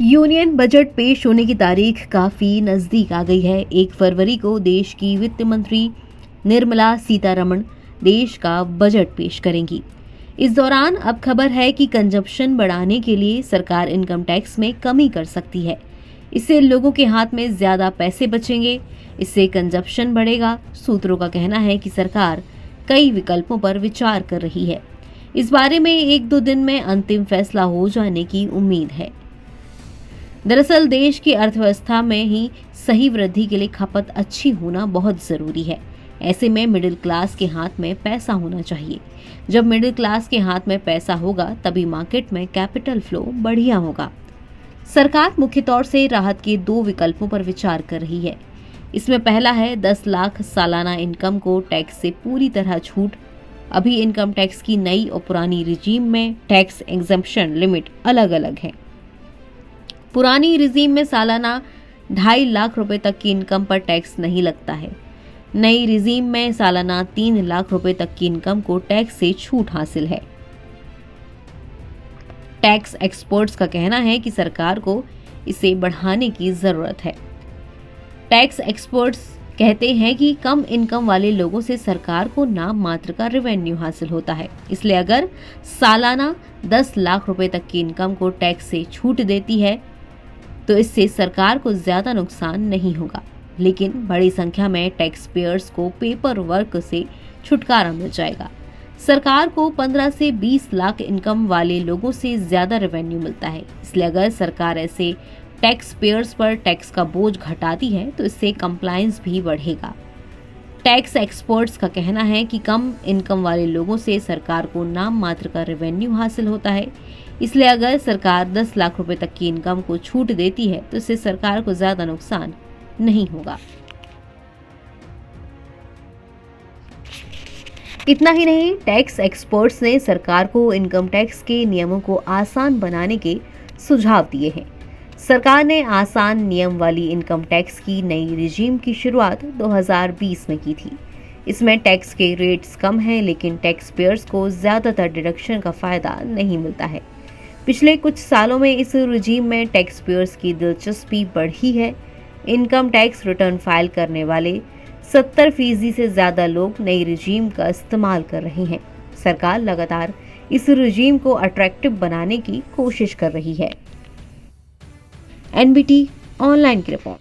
Union budget पेश होने की तारीख काफी नजदीक आ गई है। 1 फरवरी को देश की वित्त मंत्री निर्मला सीतारमण देश का बजट पेश करेंगी। इस दौरान अब खबर है कि कंजप्शन बढ़ाने के लिए सरकार इनकम टैक्स में कमी कर सकती है। इससे लोगों के हाथ में ज्यादा पैसे बचेंगे, इससे कंजप्शन बढ़ेगा। सूत्रों का कहना है कि सरकार कई विकल्पों पर विचार कर रही है। इस बारे में 1-2 दिन में अंतिम फैसला हो जाने की उम्मीद है। दरअसल देश की अर्थव्यवस्था में ही सही वृद्धि के लिए खपत अच्छी होना बहुत जरूरी है। ऐसे में मिडिल क्लास के हाथ में पैसा होना चाहिए। जब मिडिल क्लास के हाथ में पैसा होगा तभी मार्केट में कैपिटल फ्लो बढ़िया होगा। सरकार मुख्य तौर से राहत के 2 विकल्पों पर विचार कर रही है। इसमें पहला है 10 लाख सालाना इनकम को टैक्स से पूरी तरह छूट। अभी इनकम टैक्स की नई और पुरानी रिजीम में टैक्स एग्जम्पशन लिमिट अलग अलग है। पुरानी रिजीम में सालाना 2.5 लाख रुपए तक की इनकम पर टैक्स नहीं लगता है। नई रिजीम में सालाना 3 लाख रुपए तक की इनकम को टैक्स से छूट हासिल है। टैक्स एक्सपर्ट्स का कहना है कि सरकार को इसे बढ़ाने की जरूरत है। टैक्स एक्सपर्ट्स कहते हैं कि कम इनकम वाले लोगों से सरकार को नाम मात्र का रेवेन्यू हासिल होता है। इसलिए अगर सालाना 10 लाख रुपए तक की इनकम को टैक्स से छूट देती है तो इससे सरकार को ज्यादा नुकसान नहीं होगा, लेकिन बड़ी संख्या में टैक्स पेयर्स को पेपर वर्क से छुटकारा मिल जाएगा। सरकार को 15 से 20 लाख इनकम वाले लोगों से ज्यादा रेवेन्यू मिलता है। इसलिए अगर सरकार ऐसे टैक्स पेयर्स पर टैक्स का बोझ घटाती है तो इससे कंप्लायंस भी बढ़ेगा। टैक्स एक्सपर्ट्स का कहना है कि कम इनकम वाले लोगों से सरकार को नाम मात्र का रेवेन्यू हासिल होता है। इसलिए अगर सरकार 10 लाख रुपए तक की इनकम को छूट देती है तो इससे सरकार को ज्यादा नुकसान नहीं होगा। इतना ही नहीं, टैक्स एक्सपर्ट्स ने सरकार को इनकम टैक्स के नियमों को आसान बनाने के सुझाव दिए हैं। सरकार ने आसान नियम वाली इनकम टैक्स की नई रिजीम की शुरुआत 2020 में की थी। इसमें टैक्स के रेट्स कम हैं, लेकिन टैक्स पेयर्स को ज्यादातर डिडक्शन का फायदा नहीं मिलता है। पिछले कुछ सालों में इस रिजीम में टैक्स पेयर्स की दिलचस्पी बढ़ी है। इनकम टैक्स रिटर्न फाइल करने वाले 70% से ज्यादा लोग नई रिजीम का इस्तेमाल कर रहे हैं। सरकार लगातार इस रिजीम को अट्रैक्टिव बनाने की कोशिश कर रही है। NBT ऑनलाइन की रिपोर्ट।